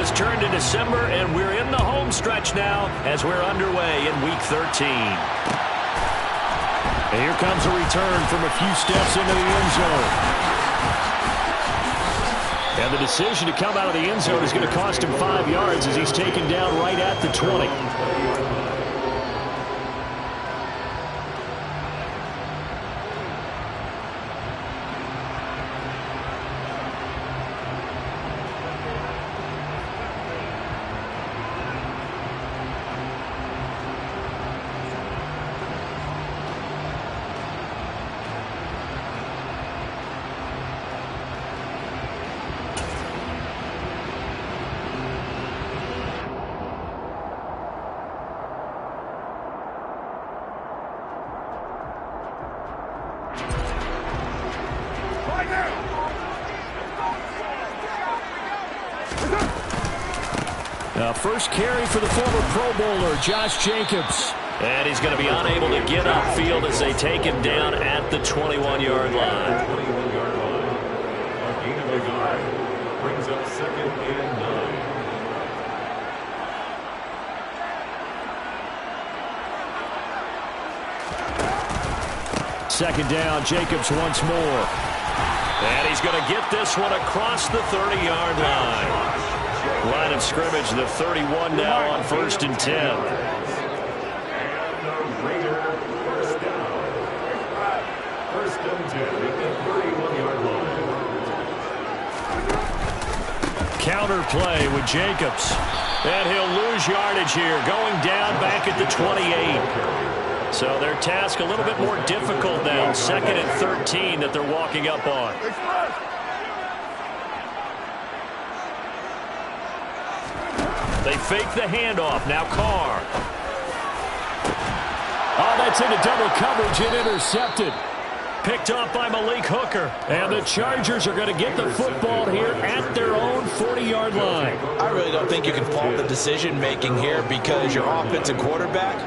has turned to December, and we're in the home stretch now as we're underway in Week 13. And here comes a return from a few steps into the end zone. And the decision to come out of the end zone is going to cost him 5 yards as he's taken down right at the 20. First carry for the former Pro Bowler, Josh Jacobs. And he's going to be unable to get upfield as they take him down at the 21-yard line. Brings up 2nd and 9. Second down, Jacobs once more. And he's going to get this one across the 30-yard line. Line of scrimmage, the 31 now on 1st and 10. And the Raider first down. 1st and 10 at the 31-yard line. Counter play with Jacobs. And he'll lose yardage here, going down back at the 28. So their task a little bit more difficult now. 2nd and 13 that they're walking up on. They fake the handoff. Now Carr. Oh, that's into double coverage and intercepted. Picked off by Malik Hooker. And the Chargers are going to get the football here at their own 40-yard line. I really don't think you can fault the decision-making here because your offensive quarterback,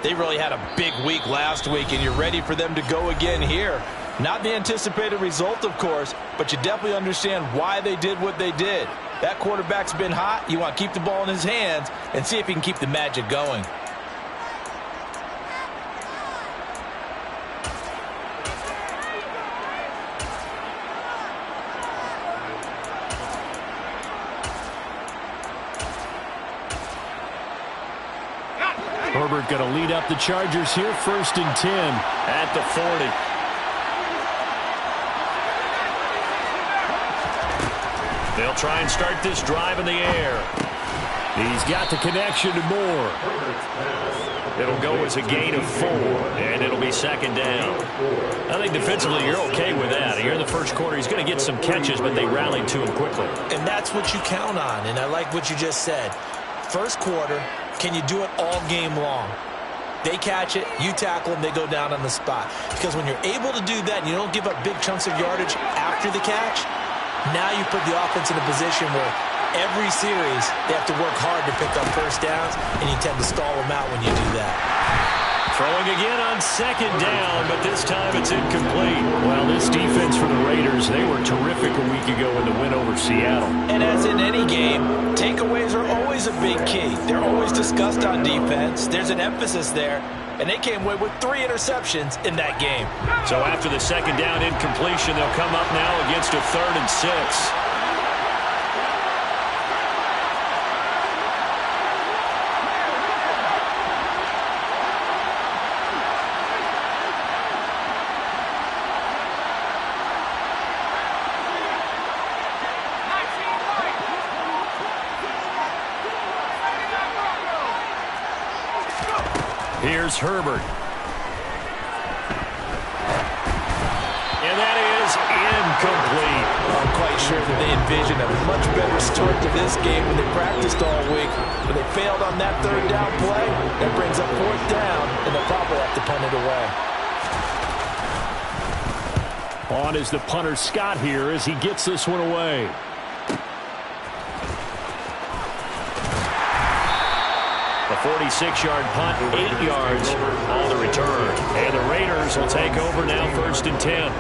they really had a big week last week, and you're ready for them to go again here. Not the anticipated result, of course, but you definitely understand why they did what they did. That quarterback's been hot. You want to keep the ball in his hands and see if he can keep the magic going. Herbert going to lead up the Chargers here, 1st and 10 at the 40. They'll try and start this drive in the air. He's got the connection to Moore. It'll go as a gain of 4, and it'll be 2nd down. I think defensively you're okay with that. Here in the first quarter, he's going to get some catches, but they rallied to him quickly. And that's what you count on, and I like what you just said. First quarter, can you do it all game long? They catch it, you tackle them, they go down on the spot. Because when you're able to do that and you don't give up big chunks of yardage after the catch, now you put the offense in a position where every series they have to work hard to pick up first downs, and you tend to stall them out when you do that. Throwing again on 2nd down, but this time it's incomplete. Well, this defense for the Raiders, they were terrific a week ago in the win over Seattle. And as in any game, takeaways are always a big key. They're always discussed on defense. There's an emphasis there, and they came away with 3 interceptions in that game. So after the 2nd down incompletion, they'll come up now against a 3rd and 6. Here's Herbert. And that is incomplete. I'm quite sure that they envisioned a much better start to this game when they practiced all week. But they failed on that 3rd down play. That brings up 4th down, and they'll probably have to punt it away. On is the punter Scott here as he gets this one away. A 46-yard punt, 8 yards on the return. And the Raiders will take over now, 1st and 10.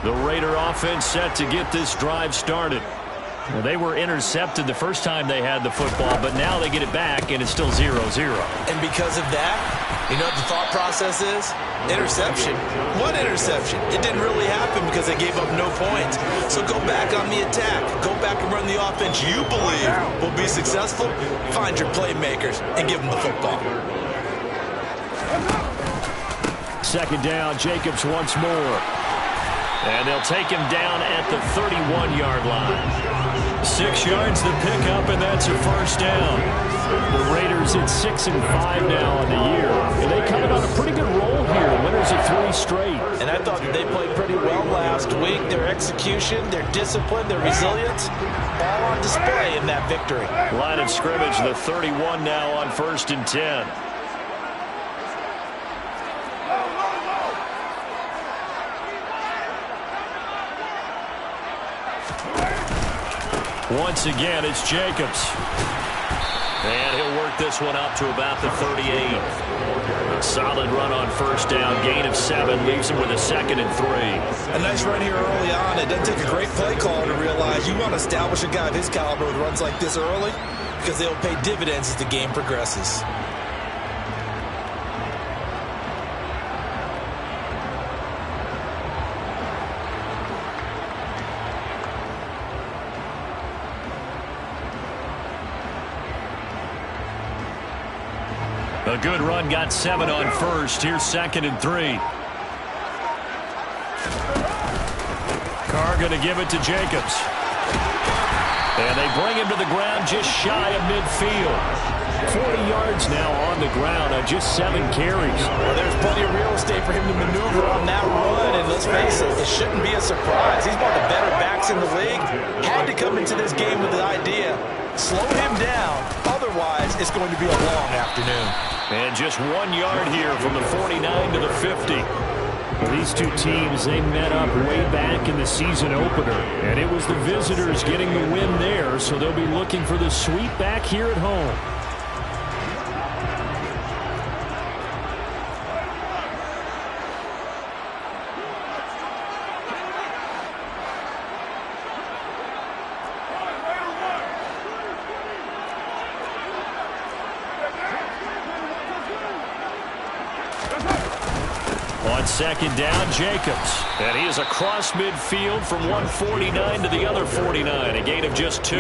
The Raider offense set to get this drive started. Well, they were intercepted the first time they had the football, but now they get it back, and it's still 0-0. And because of that, you know what the thought process is? Interception. What interception? It didn't really happen because they gave up no points. So go back on the attack. Go back and run the offense you believe will be successful. Find your playmakers and give them the football. Second down, Jacobs once more. And they'll take him down at the 31-yard line. 6 yards to pick up, and that's a first down. The Raiders at 6-5 now on the year. And they coming on a pretty good roll here. Winners of 3 straight. And I thought that they played pretty well last week. Their execution, their discipline, their resilience, all on display in that victory. Line of scrimmage, the 31 now on 1st and 10. Once again, it's Jacobs. And he'll work this one out to about the 38. A solid run on first down. Gain of 7 leaves him with a 2nd and 3. A nice run here early on. It doesn't take a great play caller to realize you want to establish a guy of his caliber with runs like this early because they'll pay dividends as the game progresses. A good run, got 7 on first. Here's 2nd and 3. Carr going to give it to Jacobs. And they bring him to the ground just shy of midfield. 40 yards now on the ground on just 7 carries. Well, there's plenty of real estate for him to maneuver on that run. And let's face it, it shouldn't be a surprise. He's one of the better backs in the league. Had to come into this game with the idea, slow him down. Otherwise, it's going to be a long afternoon. And just 1 yard here from the 49 to the 50. These two teams, they met up way back in the season opener. And it was the visitors getting the win there, so they'll be looking for the sweep back here at home. On 2nd down, Jacobs. And he is across midfield from 149 to the other 49. A gain of just 2.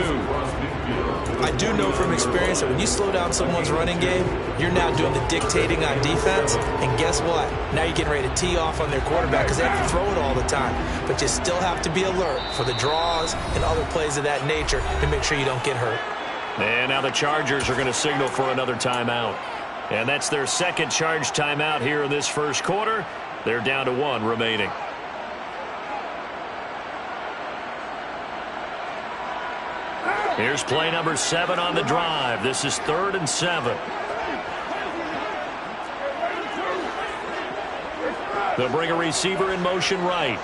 I do know from experience that when you slow down someone's running game, you're now doing the dictating on defense. And guess what? Now you're getting ready to tee off on their quarterback because they have to throw it all the time. But you still have to be alert for the draws and other plays of that nature to make sure you don't get hurt. And now the Chargers are going to signal for another timeout. And that's their 2nd charge timeout here in this first quarter. They're down to 1 remaining. Here's play number 7 on the drive. This is 3rd and 7. They'll bring a receiver in motion right.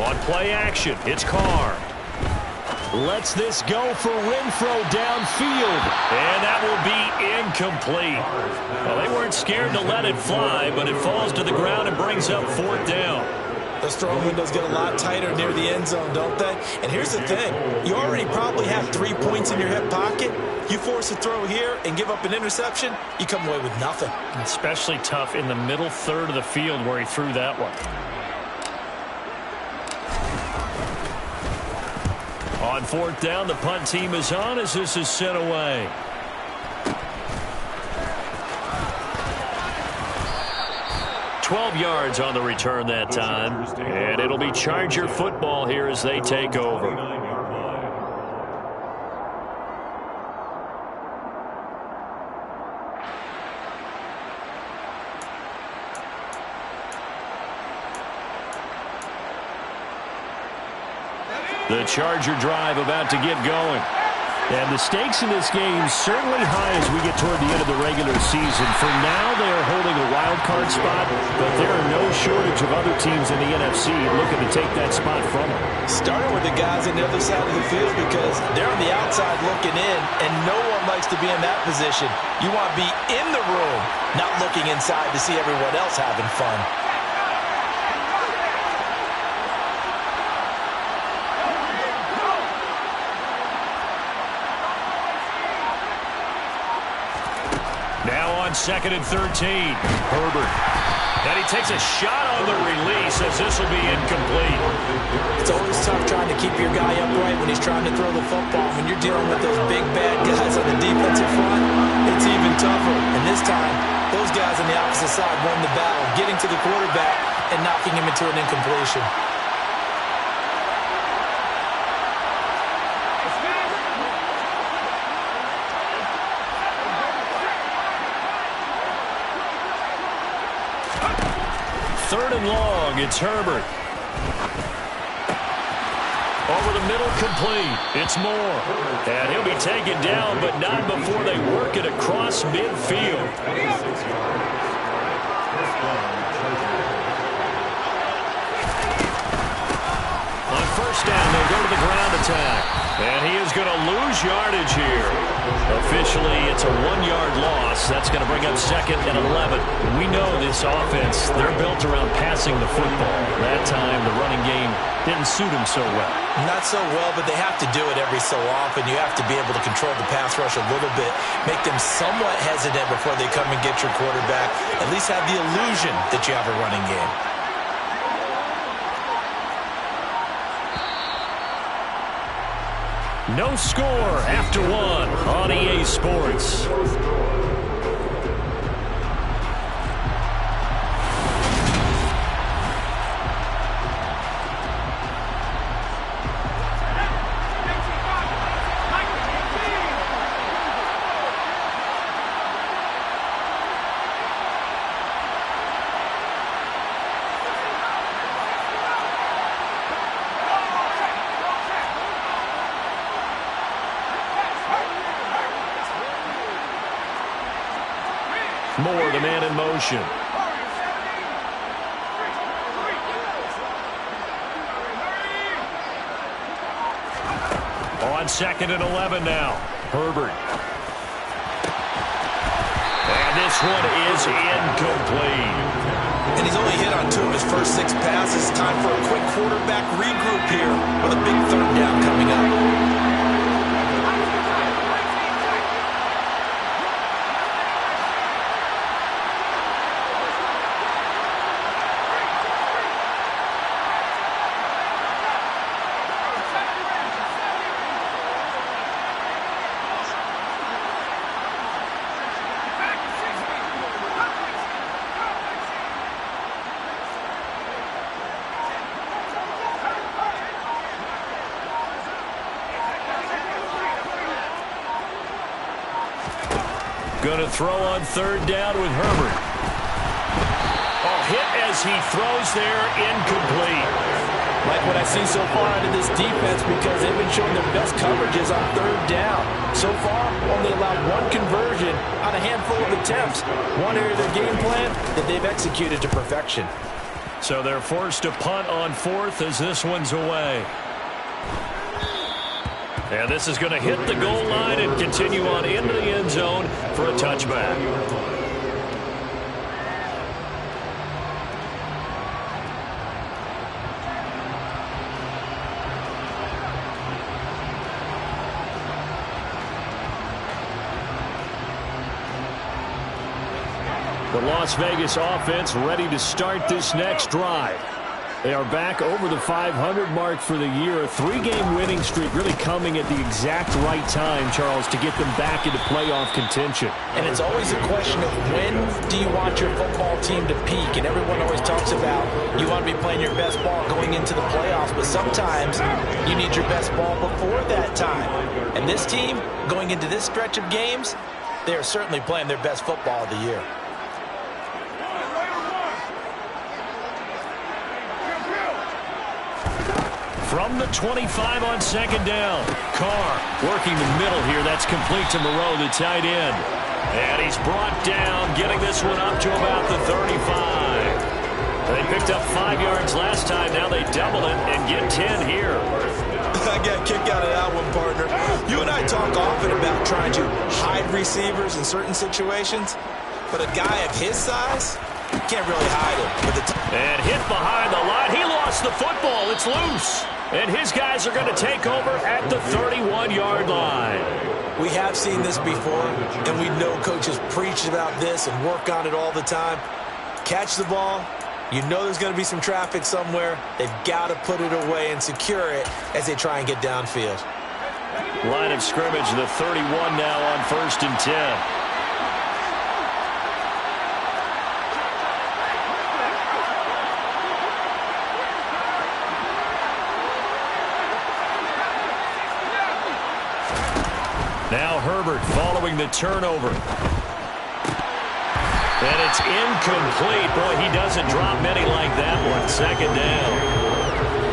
On play action, it's Carr. Lets this go for Renfro downfield. And that will be incomplete. Well, they weren't scared to let it fly, but it falls to the ground and brings up 4th down. Those throwing windows get a lot tighter near the end zone, don't they? And here's the thing. You already probably have 3 points in your hip pocket. You force a throw here and give up an interception, you come away with nothing. Especially tough in the middle third of the field where he threw that one. On 4th down, the punt team is on as this is sent away. $12 yards on the return that time. And it'll be Charger football here as they take over. The Charger drive about to get going. And the stakes in this game certainly high as we get toward the end of the regular season. For now, they are holding a wild card spot, but there are no shortage of other teams in the NFC looking to take that spot from them. Starting with the guys on the other side of the field because they're on the outside looking in, and no one likes to be in that position. You want to be in the room, not looking inside to see everyone else having fun. Now on 2nd and 13. Herbert. And he takes a shot on the release as this will be incomplete. It's always tough trying to keep your guy upright when he's trying to throw the football. When you're dealing with those big, bad guys on the defensive front, it's even tougher. And this time, those guys on the opposite side won the battle, getting to the quarterback and knocking him into an incompletion. Third and long, it's Herbert. Over the middle, complete. It's Moore. And he'll be taken down, but not before they work it across midfield. On first down, they'll go to the ground attack. And he is going to lose yardage here. Officially, it's a 1-yard loss. That's going to bring up 2nd and 11. We know this offense, they're built around passing the football. That time, the running game didn't suit him so well. Not so well, but they have to do it every so often. You have to be able to control the pass rush a little bit, make them somewhat hesitant before they come and get your quarterback. At least have the illusion that you have a running game. No score after 1 on EA Sports. Moore, the man in motion. On 2nd and 11 now. Herbert. And this one is incomplete. And he's only hit on 2 of his first 6 passes. Time for a quick quarterback regroup here with a big 3rd down coming up. Going to throw on 3rd down with Herbert. Oh, hit as he throws there, incomplete. Like what I've seen so far out of this defense, because they've been showing their best coverages on 3rd down. So far, only allowed 1 conversion on a handful of attempts. One area of their game plan that they've executed to perfection. So they're forced to punt on 4th as this one's away. And this is going to hit the goal line and continue on into the end zone for a touchback. The Las Vegas offense ready to start this next drive. They are back over the 500 mark for the year. A 3-game winning streak really coming at the exact right time, Charles, to get them back into playoff contention. And it's always a question of when do you want your football team to peak? And everyone always talks about you want to be playing your best ball going into the playoffs, but sometimes you need your best ball before that time. And this team, going into this stretch of games, they are certainly playing their best football of the year. From the 25 on 2nd down. Carr working the middle here. That's complete to Moreau, the tight end. And he's brought down, getting this one up to about the 35. They picked up 5 yards last time. Now they double it and get 10 here. I got a kick out of that one, partner. You and I talk often about trying to hide receivers in certain situations, but a guy of his size can't really hide him. And hit behind the line. He lost lost the football. It's loose. And his guys are going to take over at the 31-yard line. We have seen this before, and we know coaches preach about this and work on it all the time. Catch the ball. You know there's going to be some traffic somewhere. They've got to put it away and secure it as they try and get downfield. Line of scrimmage, the 31 now on 1st and 10. Now Herbert following the turnover. And it's incomplete. Boy, he doesn't drop many like that one. 2nd down.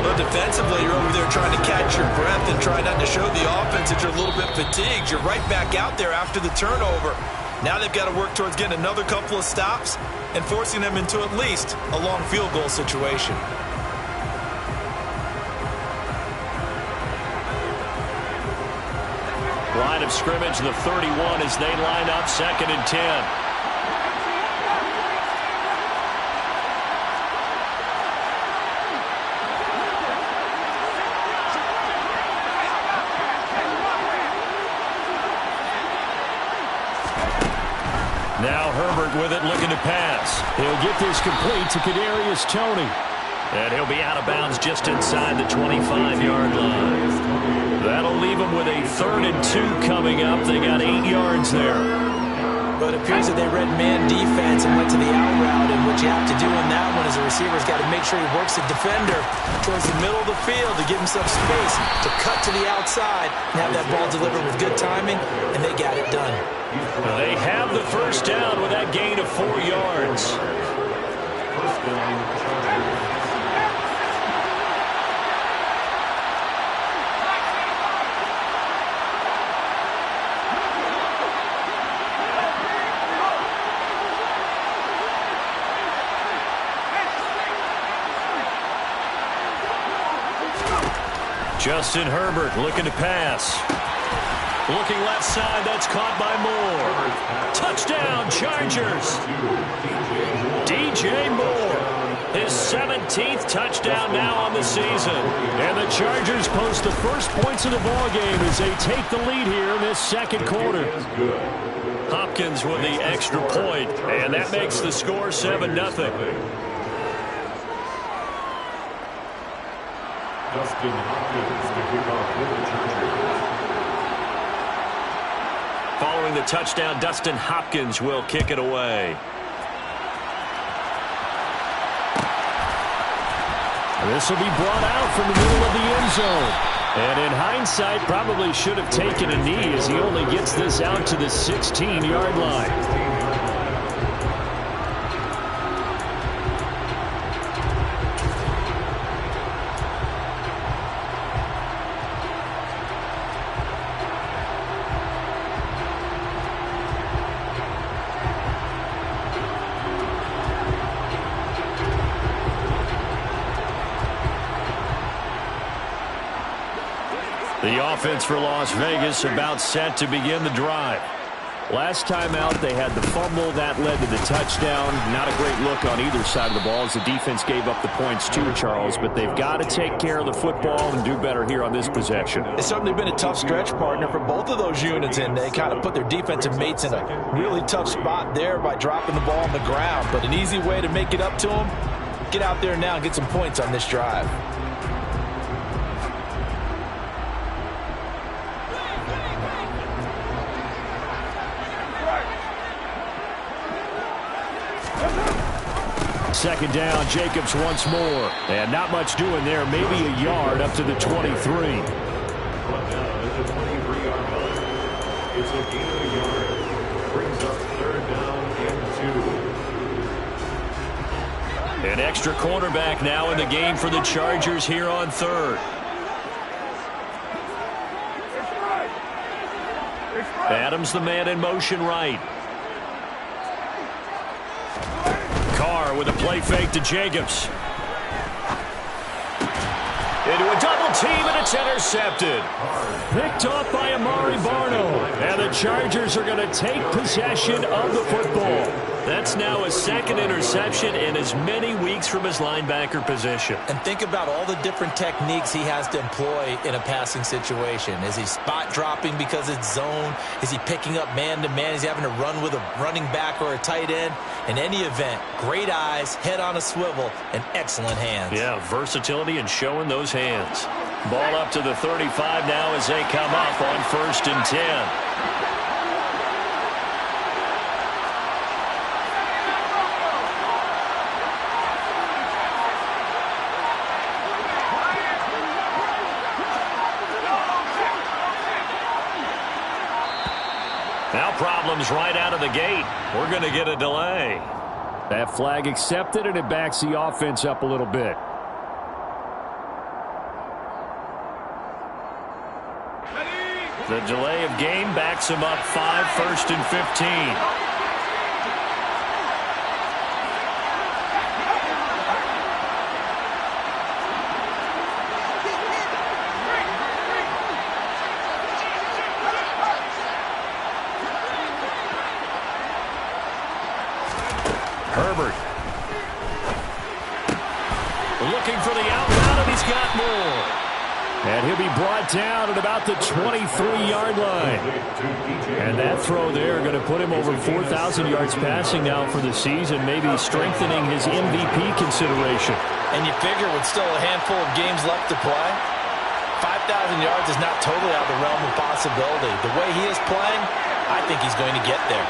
Well, defensively, you're over there trying to catch your breath and try not to show the offense that you're a little bit fatigued. You're right back out there after the turnover. Now they've got to work towards getting another couple of stops and forcing them into at least a long field goal situation. Line of scrimmage, the 31 as they line up 2nd and 10. Now Herbert with it, looking to pass. He'll get this complete to Kadarius Toney. And he'll be out of bounds just inside the 25-yard line. That'll leave them with a 3rd and 2 coming up. They got 8 yards there. But it appears that they read man defense and went to the out route, and what you have to do in that one is the receiver's got to make sure he works the defender towards the middle of the field to give himself space to cut to the outside and have that ball delivered with good timing, and they got it done. They have the 1st down with that gain of 4 yards. First down, Chargers. Justin Herbert looking to pass. Looking left side, that's caught by Moore. Touchdown, Chargers. DJ Moore, his 17th touchdown now on the season. And the Chargers post the first points of the ballgame as they take the lead here in this 2nd quarter. Hopkins with the extra point, and that makes the score 7-0. Dustin Hopkins to kick off for the Chargers. Following the touchdown, Dustin Hopkins will kick it away. This will be brought out from the middle of the end zone. And in hindsight, probably should have taken a knee as he only gets this out to the 16-yard line. The offense for Las Vegas about set to begin the drive. Last time out, they had the fumble. That led to the touchdown. Not a great look on either side of the ball as the defense gave up the points too, Charles. But they've got to take care of the football and do better here on this possession. It's certainly been a tough stretch, partner, for both of those units, and they kind of put their defensive mates in a really tough spot there by dropping the ball on the ground. But an easy way to make it up to them, get out there now and get some points on this drive. Second down, Jacobs once more. And not much doing there, maybe a yard up to the 23. Brought down at the 23-yard line. It's a gain of a yard. Brings up 3rd down and 2. An extra cornerback now in the game for the Chargers here on 3rd. Adams the man in motion right. Carr with a play fake to Jacobs. Into a double team, and it's intercepted. Picked off by Amari Barno. And the Chargers are going to take possession of the football. That's now his second interception in as many weeks from his linebacker position. And think about all the different techniques he has to employ in a passing situation. Is he spot dropping because it's zone? Is he picking up man-to-man? Is he having to run with a running back or a tight end? In any event, great eyes, head on a swivel, and excellent hands. Yeah, versatility and showing those hands. Ball up to the 35 now as they come up on 1st and 10. Now problems right out of the gate. We're going to get a delay. That flag accepted, and it backs the offense up a little bit. The delay of game backs him up 5, 1st and 15. Herbert. Looking for the out route, and he's got more. And he'll be brought down at about the 23-yard line. And that throw there going to put him over 4,000 yards passing now for the season, maybe strengthening his MVP consideration. And you figure with still a handful of games left to play, 5,000 yards is not totally out of the realm of possibility. The way he is playing, I think he's going to get there.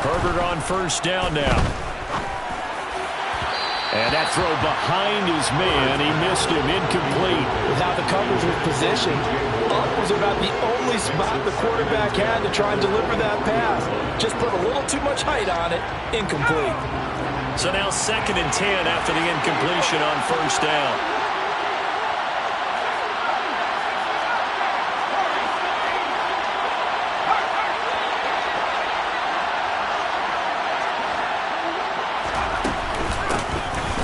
Herbert on 1st down now. And that throw behind his man. He missed him. Incomplete. Without the coverage with position, up was about the only spot the quarterback had to try and deliver that pass. Just put a little too much height on it. Incomplete. So now 2nd and 10 after the incompletion on 1st down.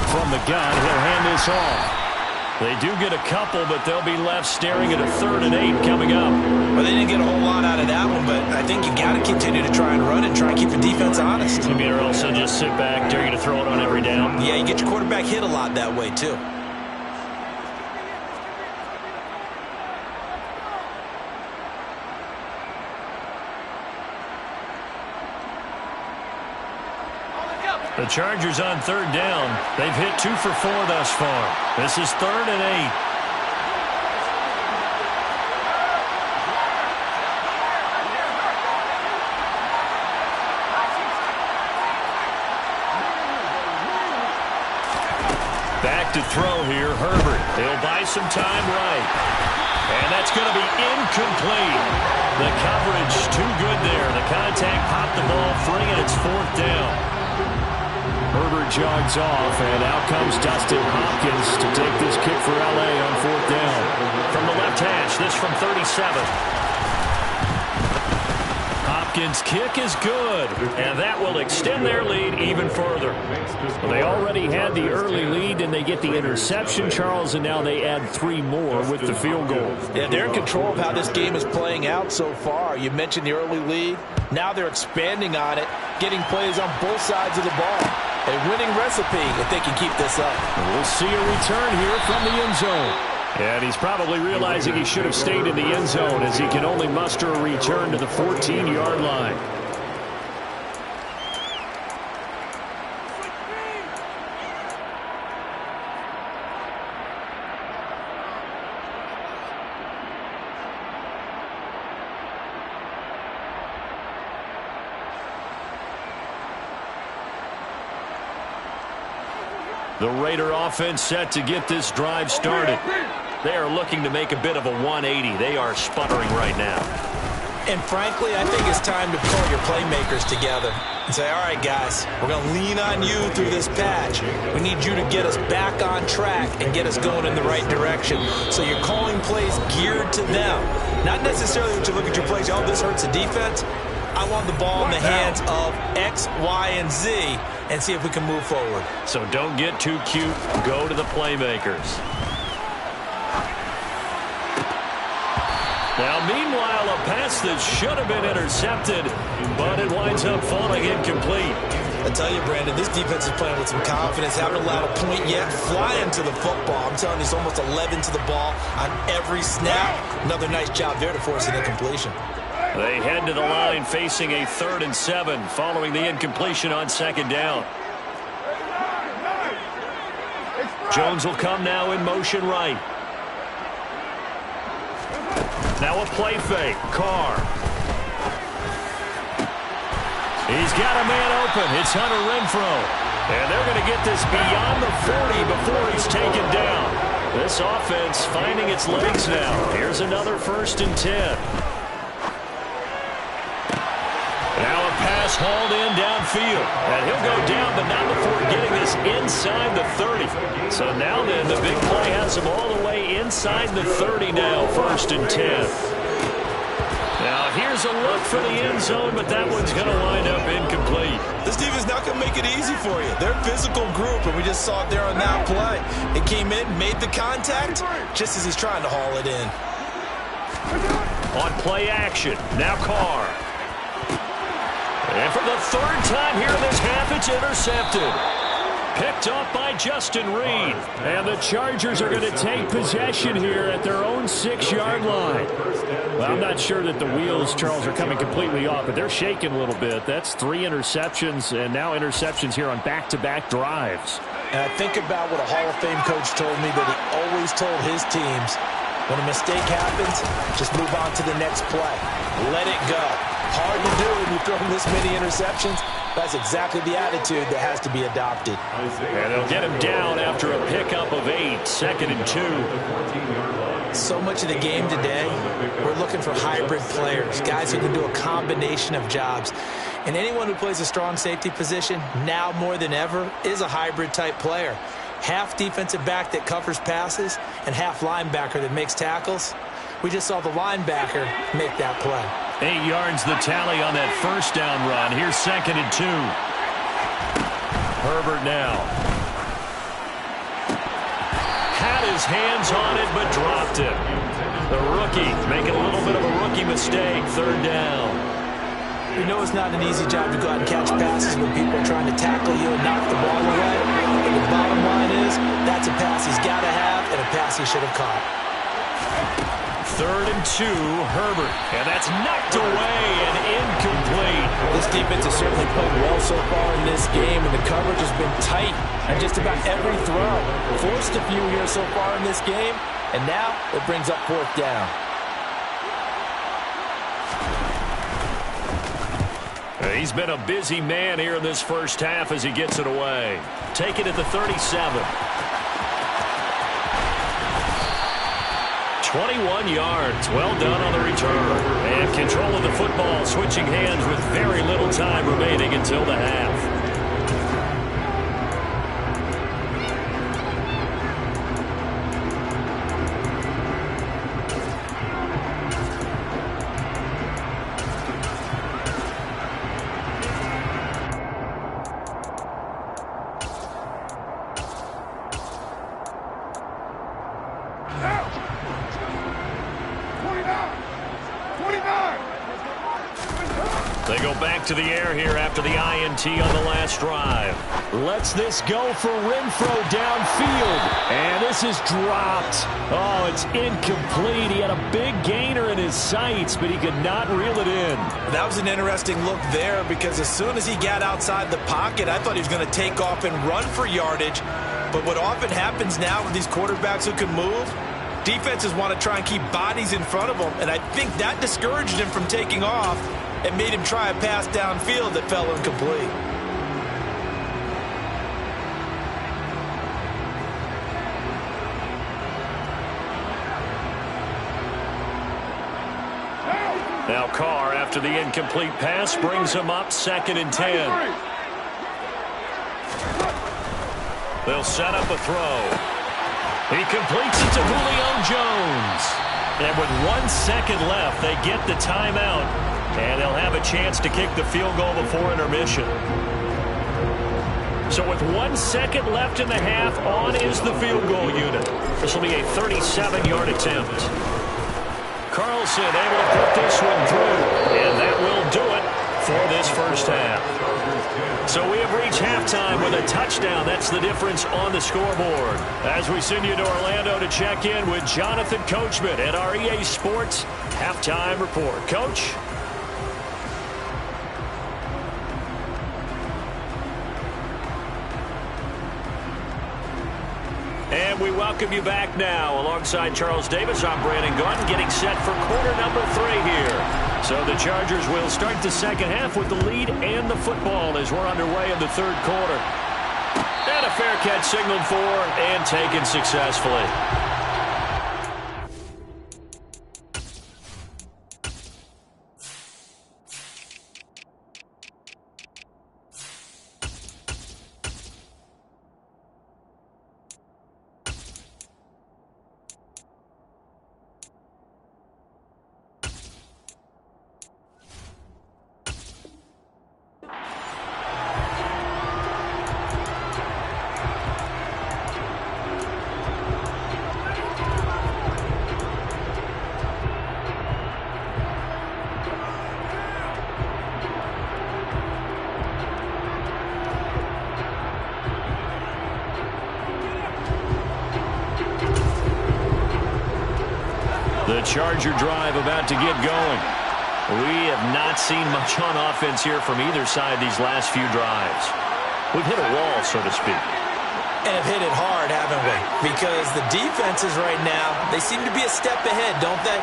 From the gun, he'll hand this off. They do get a couple, but they'll be left staring at a 3rd and 8 coming up. Well, they didn't get a whole lot out of that one, but I think you got to continue to try and run and try and keep the defense honest. You mean, or else they'll just sit back, dare you to throw it on every down? Yeah, you get your quarterback hit a lot that way, too. The Chargers on 3rd down. They've hit 2 for 4 thus far. This is 3rd and 8. Back to throw here, Herbert. He'll buy some time right. And that's going to be incomplete. The coverage too good there. The contact popped the ball free, and it's 4th down. Herbert jogs off, and out comes Dustin Hopkins to take this kick for L.A. on 4th down. From the left hash, this from 37. Hopkins' kick is good, and that will extend their lead even further. Well, they already had the early lead, and they get the interception, Charles, and now they add 3 more with the field goal. Yeah, they're in control of how this game is playing out so far. You mentioned the early lead. Now they're expanding on it, getting plays on both sides of the ball. A winning recipe if they can keep this up. We'll see a return here from the end zone. And he's probably realizing he should have stayed in the end zone as he can only muster a return to the 14-yard line. The Raider offense set to get this drive started. They are looking to make a bit of a 180. They are sputtering right now. And frankly, I think it's time to pull your playmakers together and say, all right, guys, we're going to lean on you through this patch. We need you to get us back on track and get us going in the right direction. So you're calling plays geared to them. Not necessarily when you look at your plays, oh, this hurts the defense. I want the ball in the hands of X, Y, and Z and see if we can move forward. So don't get too cute. Go to the playmakers. Now, meanwhile, a pass that should have been intercepted, but it winds up falling incomplete. I tell you, Brandon, this defense is playing with some confidence. Haven't allowed a point yet. Flying to the football. I'm telling you, it's almost 11 to the ball on every snap. Another nice job there to force an incompletion. They head to the line facing a 3rd and 7 following the incompletion on 2nd down. Jones will come now in motion right. Now a play fake. Carr. He's got a man open. It's Hunter Renfrow. And they're going to get this beyond the 40 before he's taken down. This offense finding its legs now. Here's another 1st and 10. Now a pass hauled in downfield. And he'll go down, but not before getting this inside the 30. So now then, the big play has him all the way inside the 30 now, 1st and 10. Now here's a look for the end zone, but that one's going to wind up incomplete. This defense not going to make it easy for you. They're a physical group, and we just saw it there on that play. It came in, made the contact, just as he's trying to haul it in. On play action, now Carr. And for the 3rd time here in this half, it's intercepted. Picked off by Justin Reed. And the Chargers are going to take possession here at their own 6-yard line. Well, I'm not sure that the wheels, Charles, are coming completely off, but they're shaking a little bit. That's 3 interceptions, and now interceptions here on back-to-back drives. And I think about what a Hall of Fame coach told me that he always told his teams, when a mistake happens, just move on to the next play. Let it go. Hard to do when you throw this many interceptions. That's exactly the attitude that has to be adopted. And they'll get him down after a pickup of 8, 2nd and 2. So much of the game today, we're looking for hybrid players, guys who can do a combination of jobs. And anyone who plays a strong safety position, now more than ever, is a hybrid type player. Half defensive back that covers passes and half linebacker that makes tackles. We just saw the linebacker make that play. 8 yards the tally on that 1st down run. Here's 2nd and 2. Herbert now. Had his hands on it, but dropped it. The rookie making a little bit of a rookie mistake. 3rd down. We know it's not an easy job to go out and catch passes when people are trying to tackle you and knock the ball away. But the bottom line is, that's a pass he's got to have and a pass he should have caught. 3rd and 2, Herbert. And that's knocked away and incomplete. This defense has certainly played well so far in this game, and the coverage has been tight on just about every throw. Forced a few here so far in this game, and now it brings up 4th down. He's been a busy man here in this 1st half as he gets it away. Take it at the 37. 21 yards. Well done on the return. And control of the football, switching hands with very little time remaining until the half. They go back to the air here after the INT on the last drive. Lets this go for Renfrow downfield. And this is dropped. Oh, it's incomplete. He had a big gainer in his sights, but he could not reel it in. That was an interesting look there because as soon as he got outside the pocket, I thought he was going to take off and run for yardage. But what often happens now with these quarterbacks who can move, defenses want to try and keep bodies in front of them. And I think that discouraged him from taking off and made him try a pass downfield that fell incomplete. Now Carr, after the incomplete pass, brings him up 2nd and 10. They'll set up a throw. He completes it to Julio Jones. And with 1 second left, they get the timeout. And they'll have a chance to kick the field goal before intermission. So with 1 second left in the half, on is the field goal unit. This will be a 37-yard attempt. Carlson able to put this one through, and that will do it for this first half. So we have reached halftime with a touchdown. That's the difference on the scoreboard. As we send you to Orlando to check in with Jonathan Coachman at our EA Sports Halftime Report. Coach? And we welcome you back now. Alongside Charles Davis, I'm Brandon Gunn, getting set for quarter number 3 here. So the Chargers will start the second half with the lead and the football as we're underway in the third quarter. And a fair catch signaled for and taken successfully. The Charger drive about to get going. We have not seen much on offense here from either side these last few drives. We've hit a wall, so to speak. And have hit it hard, haven't we? Because the defenses right now, they seem to be a step ahead, don't they?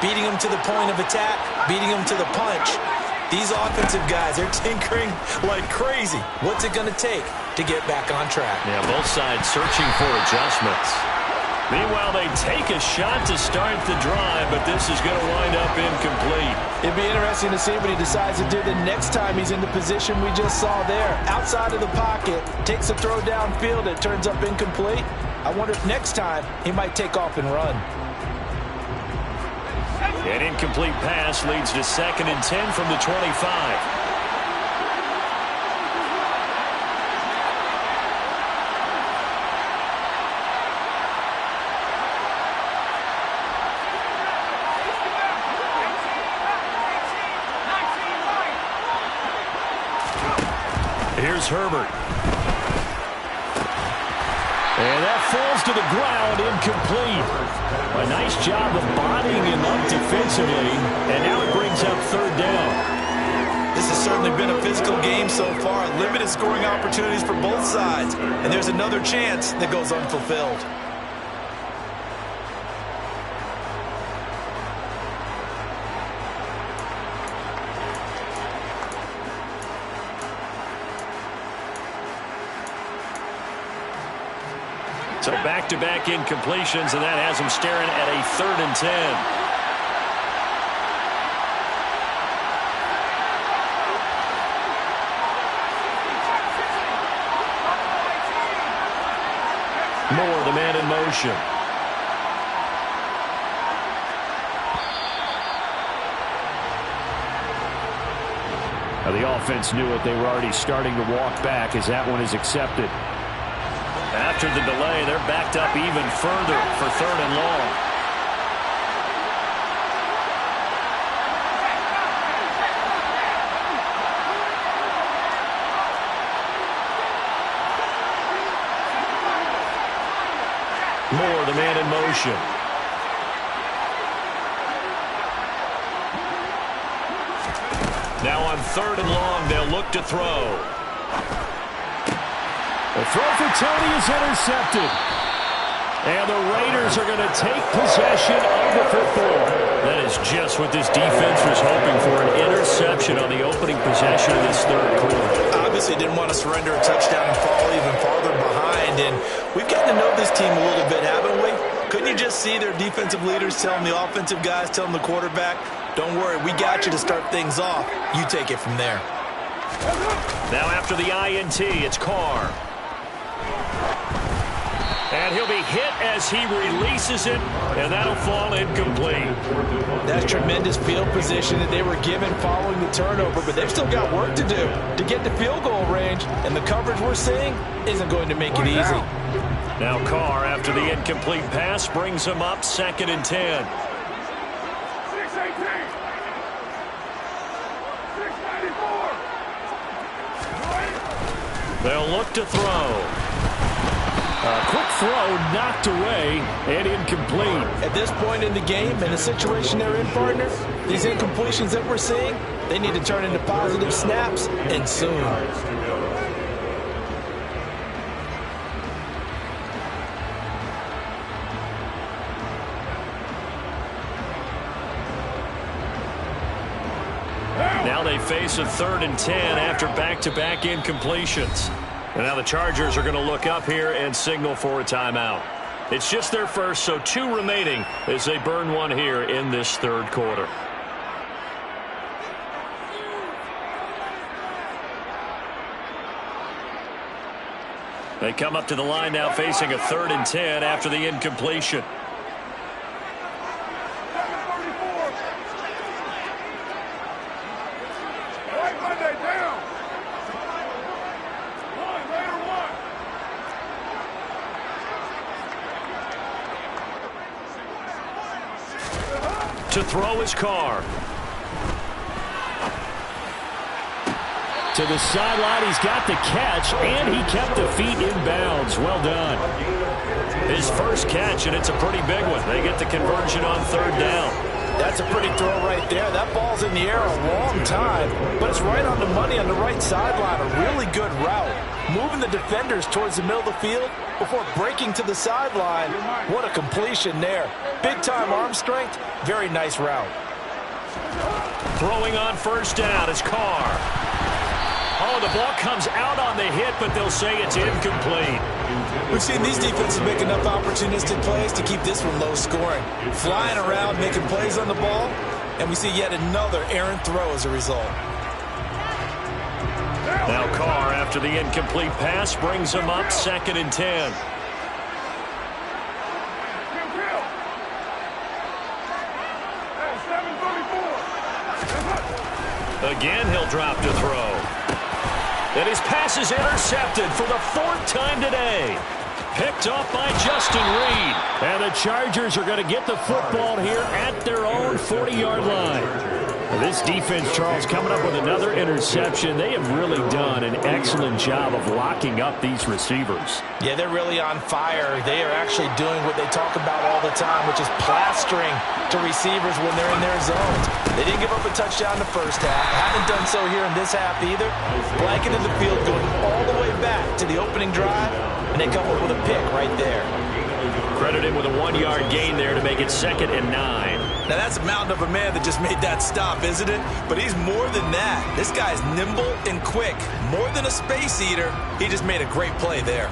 Beating them to the point of attack, beating them to the punch. These offensive guys, they're tinkering like crazy. What's it going to take to get back on track? Yeah, both sides searching for adjustments. Meanwhile, they take a shot to start the drive, but this is going to wind up incomplete. It'd be interesting to see what he decides to do the next time he's in the position we just saw there. Outside of the pocket, takes a throw downfield, it turns up incomplete. I wonder if next time he might take off and run. An incomplete pass leads to 2nd and 10 from the 25. Here's Herbert. And that falls to the ground, incomplete. A nice job of bodying him up defensively, and now it brings up 3rd down. This has certainly been a physical game so far. Limited scoring opportunities for both sides, and there's another chance that goes unfulfilled. So back-to-back incompletions, and that has him staring at a 3rd and 10. Moore, the man in motion. Now the offense knew it. They were already starting to walk back as that one is accepted. After the delay, they're backed up even further for 3rd and long. Moore, the man in motion. Now on 3rd and long, they'll look to throw. The throw for Tony is intercepted. And the Raiders are going to take possession of the football. That is just what this defense was hoping for, an interception on the opening possession of this 3rd quarter. Obviously didn't want to surrender a touchdown and fall even farther behind. And we've gotten to know this team a little bit, haven't we? Couldn't you just see their defensive leaders telling the offensive guys, telling the quarterback, don't worry, we got you to start things off. You take it from there. Now after the INT, it's Carr. And he'll be hit as he releases it, and that'll fall incomplete. That's tremendous field position that they were given following the turnover, but they've still got work to do to get to field goal range, and the coverage we're seeing isn't going to make it easy. Now Carr, after the incomplete pass, brings him up 2nd and 10. They'll look to throw. A quick throw knocked away and incomplete. At this point in the game, in the situation they're in, partner, these incompletions that we're seeing, they need to turn into positive snaps, and soon. Now they face a 3rd and 10 after back-to-back incompletions. And now the Chargers are going to look up here and signal for a timeout. It's just their first, so 2 remaining as they burn one here in this 3rd quarter. They come up to the line now facing a 3rd and 10 after the incompletion. To throw his car. To the sideline, he's got the catch, and he kept the feet in bounds. Well done. His first catch, and it's a pretty big one. They get the conversion on 3rd down. That's a pretty throw right there. That ball's in the air a long time, but it's right on the money on the right sideline. A really good route. Moving the defenders towards the middle of the field before breaking to the sideline. What a completion there. Big-time arm strength. Very nice route. Throwing on 1st down is Carr. Oh, the ball comes out on the hit, but they'll say it's incomplete. We've seen these defenses make enough opportunistic plays to keep this one low scoring. Flying around, making plays on the ball, and we see yet another errant throw as a result. Now Carr, after the incomplete pass, brings him up 2nd and 10. Again, he'll drop to throw. And his pass is intercepted for the 4th time today. Picked off by Justin Reed. And the Chargers are going to get the football here at their own 40-yard line. This defense, Charles, coming up with another interception. They have really done an excellent job of locking up these receivers. Yeah, they're really on fire. They are actually doing what they talk about all the time, which is plastering to receivers when they're in their zones. They didn't give up a touchdown in the first half. Haven't done so here in this half either. Blanketed the field going all the way back to the opening drive, and they come up with a pick right there. Credit him with a 1-yard gain there to make it 2nd and 9. Now, that's a mountain of a man that just made that stop, isn't it? But he's more than that. This guy's nimble and quick. More than a space eater. He just made a great play there.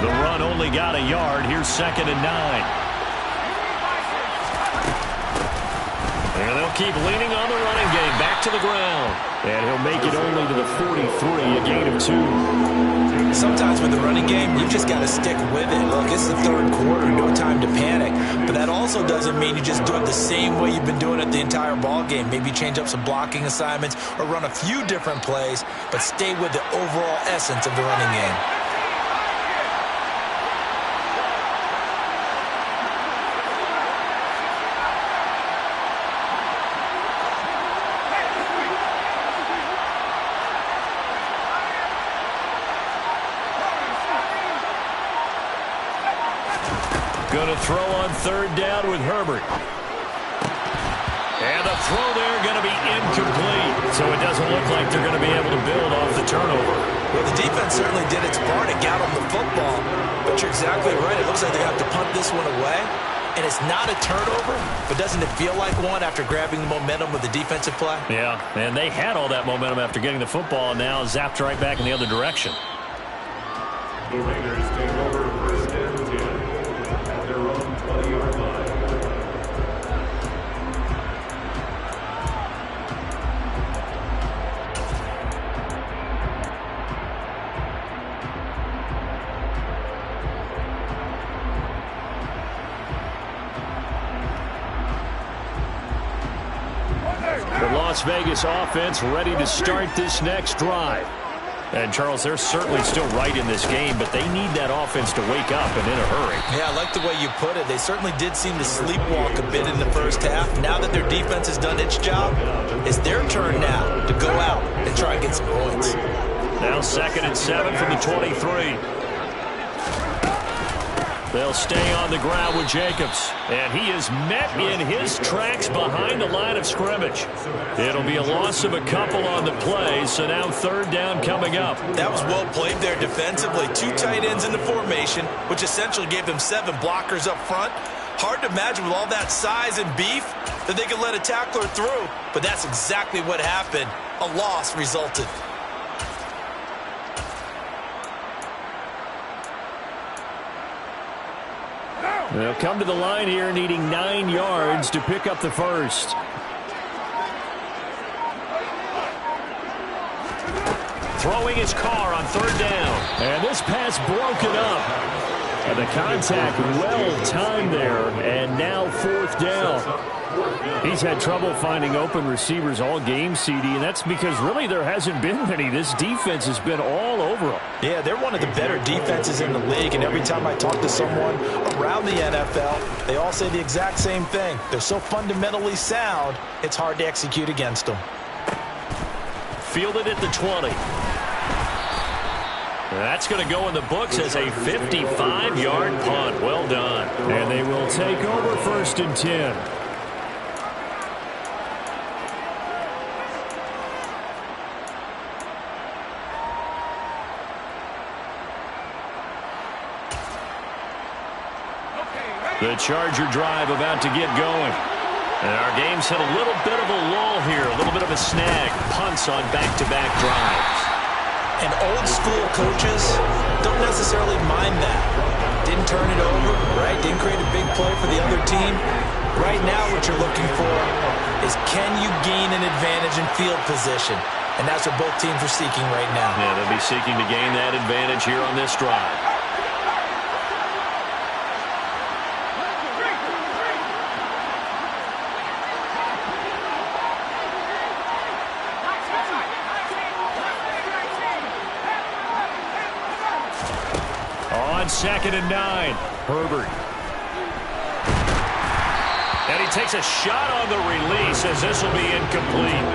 The run only got a yard. Here's 2nd and 9. And they'll keep leaning on the running game. Back to the ground. And he'll make it only to the 43, a gain of 2. Sometimes with the running game, you just got to stick with it. Look, it's the 3rd quarter, no time to panic. But that also doesn't mean you just do it the same way you've been doing it the entire ball game. Maybe change up some blocking assignments or run a few different plays, but stay with the overall essence of the running game. Going to throw on 3rd down with Herbert. And the throw there going to be incomplete. So it doesn't look like they're going to be able to build off the turnover. Well, the defense certainly did its part to get them the football. But you're exactly right. It looks like they have to punt this one away. And it's not a turnover, but doesn't it feel like one after grabbing the momentum with the defensive play? Yeah, and they had all that momentum after getting the football, and now zapped right back in the other direction. The Raiders take over 1st and 10 at their own 20-yard line. The Las Vegas offense ready to start this next drive. And, Charles, they're certainly still right in this game, but they need that offense to wake up and in a hurry. Yeah, I like the way you put it. They certainly did seem to sleepwalk a bit in the first half. Now that their defense has done its job, it's their turn now to go out and try and get some points. Now 2nd and 7 from the 23. They'll stay on the ground with Jacobs. And he is met in his tracks behind the line of scrimmage. It'll be a loss of a couple on the play, so now 3rd down coming up. That was well played there defensively. 2 tight ends in the formation, which essentially gave them 7 blockers up front. Hard to imagine with all that size and beef that they could let a tackler through, but that's exactly what happened. A loss resulted. They'll come to the line here needing 9 yards to pick up the first. Throwing his car on 3rd down. And this pass broken up. And the contact well timed there. And now 4th down. He's had trouble finding open receivers all game, CD, and that's because really there hasn't been many. This defense has been all over them. Yeah, they're one of the better defenses in the league, and every time I talk to someone around the NFL, they all say the exact same thing. They're so fundamentally sound, it's hard to execute against them. Fielded at the 20. That's going to go in the books as a 55-yard punt. Well done. And they will take over 1st and 10. The Charger drive about to get going. And our game's hit a little bit of a lull here, a little bit of a snag. Punts on back-to-back drives. And old-school coaches don't necessarily mind that. Didn't turn it over, right? Didn't create a big play for the other team. Right now what you're looking for is can you gain an advantage in field position? And that's what both teams are seeking right now. Yeah, they'll be seeking to gain that advantage here on this drive. On 2nd and 9, Herbert. And he takes a shot on the release as this will be incomplete.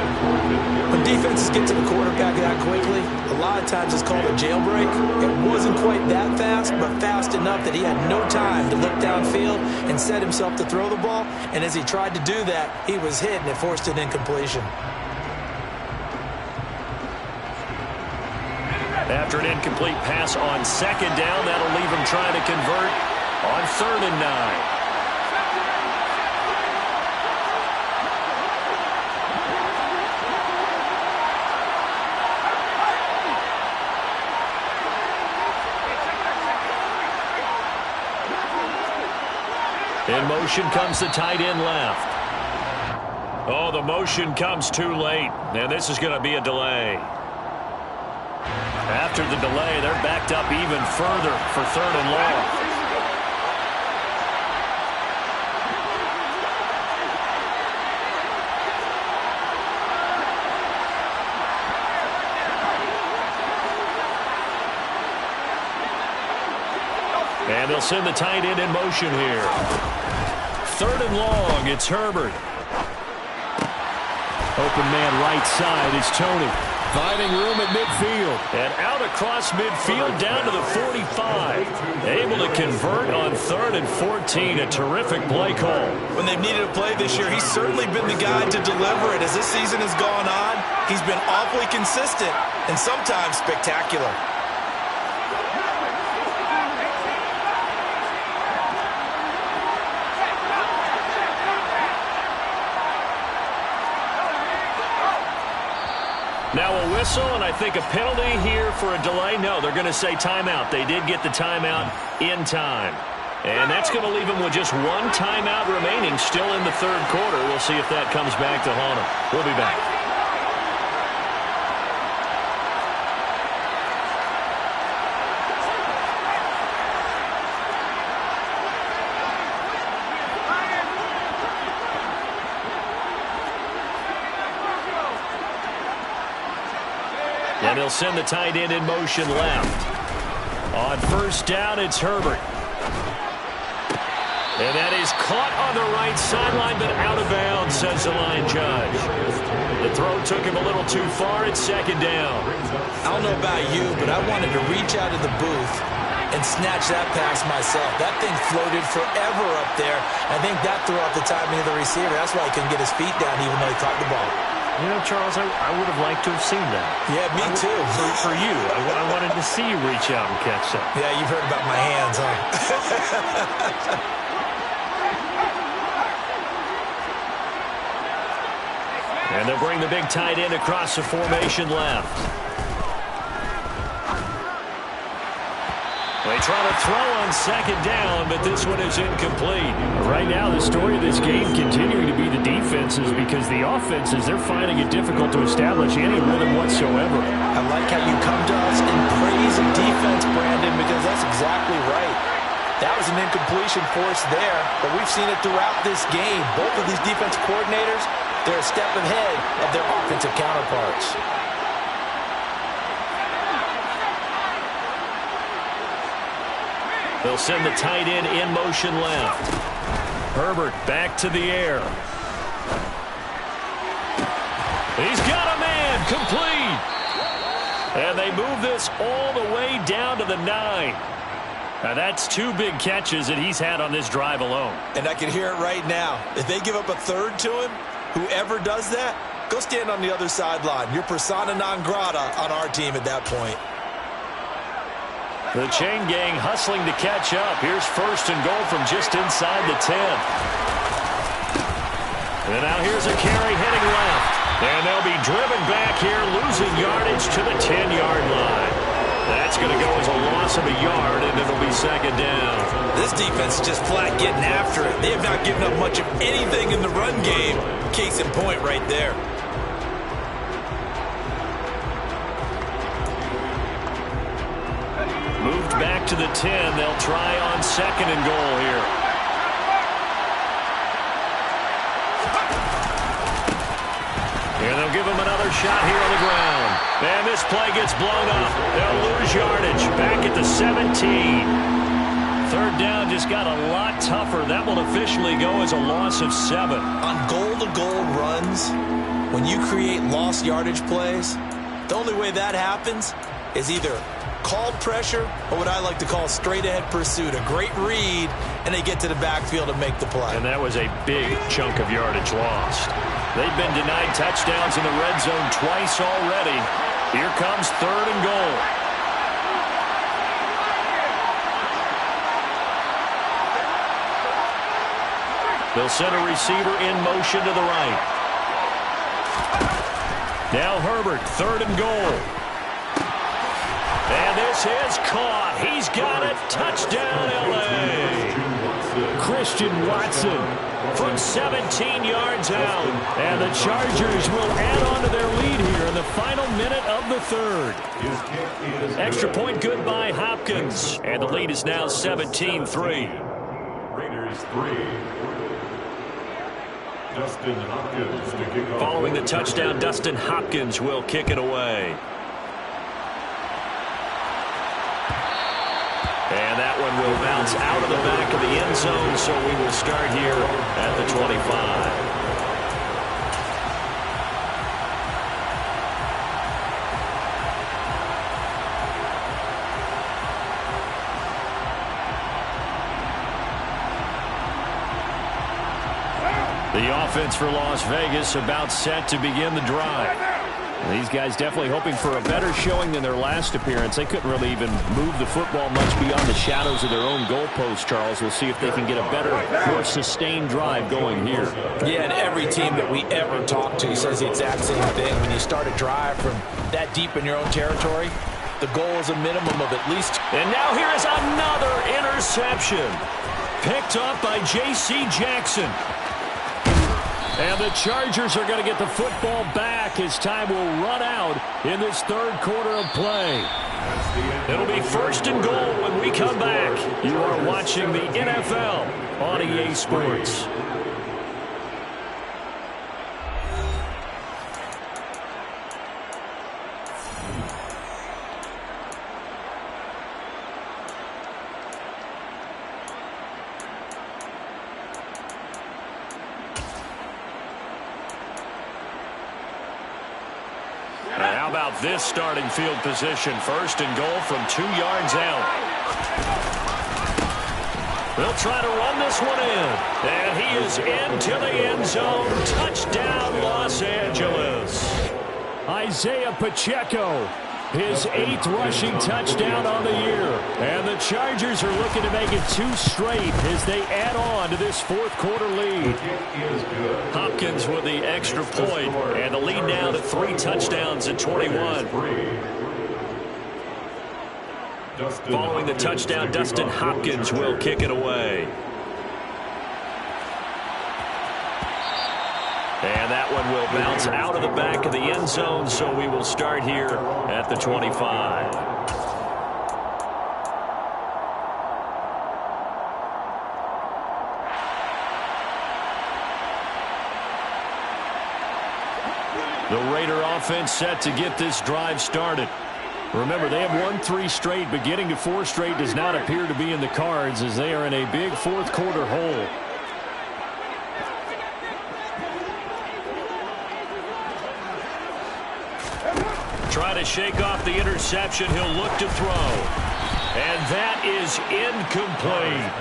When defenses get to the quarterback that quickly, a lot of times it's called a jailbreak. It wasn't quite that fast, but fast enough that he had no time to look downfield and set himself to throw the ball. And as he tried to do that, he was hit and it forced an incompletion. After an incomplete pass on 2nd down, that'll leave him trying to convert on 3rd and 9. In motion comes the tight end left. Oh, the motion comes too late, and this is going to be a delay. After the delay, they're backed up even further for 3rd and long. And they'll send the tight end in motion here. 3rd and long, it's Herbert. Open man right side is Tony. Finding room at midfield. And out across midfield down to the 45. Able to convert on 3rd and 14. A terrific play call. When they've needed a play this year, he's certainly been the guy to deliver it. As this season has gone on, he's been awfully consistent and sometimes spectacular. Now a whistle, and I think a penalty here for a delay. No, they're going to say timeout. They did get the timeout in time. And that's going to leave them with just one timeout remaining still in the 3rd quarter. We'll see if that comes back to haunt them. We'll be back. And he'll send the tight end in motion left. On 1st down, it's Herbert. And that is caught on the right sideline, but out of bounds, says the line judge. The throw took him a little too far. It's second down. I don't know about you, but I wanted to reach out of the booth and snatch that pass myself. That thing floated forever up there. I think that threw off the timing of the receiver. That's why he couldn't get his feet down even though he caught the ball. You know, Charles, I would have liked to have seen that. Yeah, me too. For you. I wanted to see you reach out and catch that. Yeah, you've heard about my hands, huh? And they'll bring the big tight end across the formation left. They try to throw on second down, but this one is incomplete. Right now, the story of this game continuing to be the defenses because the offenses, they're finding it difficult to establish any rhythm whatsoever. I like how you come to us and praise a defense, Brandon, because that's exactly right. That was an incompletion force there, but we've seen it throughout this game. Both of these defense coordinators, they're a step ahead of their offensive counterparts. They'll send the tight end in motion left. Herbert back to the air. He's got a man, complete. And they move this all the way down to the 9. Now that's 2 big catches that he's had on this drive alone. And I can hear it right now. If they give up a third to him, whoever does that, go stand on the other sideline. You're persona non grata on our team at that point. The chain gang hustling to catch up. Here's first and goal from just inside the 10. And now here's a carry heading left. And they'll be driven back here, losing yardage to the 10-yard line. That's going to go as a loss of a yard, and it'll be second down. This defense is just flat getting after it. They have not given up much of anything in the run game. Case in point right there. Moved back to the 10. They'll try on second and goal here. And they'll give him another shot here on the ground. And this play gets blown up. They'll lose yardage. Back at the 17. Third down just got a lot tougher. That will officially go as a loss of 7. On goal-to-goal runs, when you create lost yardage plays, the only way that happens is either called pressure or what I like to call straight-ahead pursuit. A great read, and they get to the backfield and make the play. And that was a big chunk of yardage lost. They've been denied touchdowns in the red zone twice already. Here comes third and goal. They'll send a receiver in motion to the right. Now Herbert, third and goal. And this is caught. He's got it. Touchdown, L.A. Christian Watson from 17 yards out. And the Chargers will add on to their lead here in the final minute of the third. Extra point good by Hopkins. And the lead is now 17-3. Raiders 3. Dustin Hopkins to kick off. Following the touchdown, Dustin Hopkins will kick it away. And that one will bounce out of the back of the end zone, so we will start here at the 25. The offense for Las Vegas about set to begin the drive. These guys definitely hoping for a better showing than their last appearance. They couldn't really even move the football much beyond the shadows of their own goalpost, Charles. We'll see if they can get a better, more sustained drive going here. Yeah, and every team that we ever talk to says the exact same thing. When you start a drive from that deep in your own territory, the goal is a minimum of at least. And now here is another interception. Picked up by J.C. Jackson. And the Chargers are going to get the football back as time will run out in this third quarter of play. It'll be first and goal when we come back. You are watching the NFL on EA Sports. about this starting field position? First and goal from 2 yards out. They'll try to run this one in. And he is into the end zone. Touchdown, Los Angeles. Isaiah Pacheco, his 8th rushing touchdown on the year. And the Chargers are looking to make it 2 straight as they add on to this 4th quarter lead. Hopkins with the extra point, and the lead now to 3 touchdowns at 21. Following the touchdown, Dustin Hopkins will kick it away. And that one will bounce out of the back of the end zone, so we will start here at the 25. The Raider offense set to get this drive started. Remember, they have won 3 straight, but getting to 4 straight does not appear to be in the cards as they are in a big 4th quarter hole. Try to shake off the interception. He'll look to throw. And that is incomplete.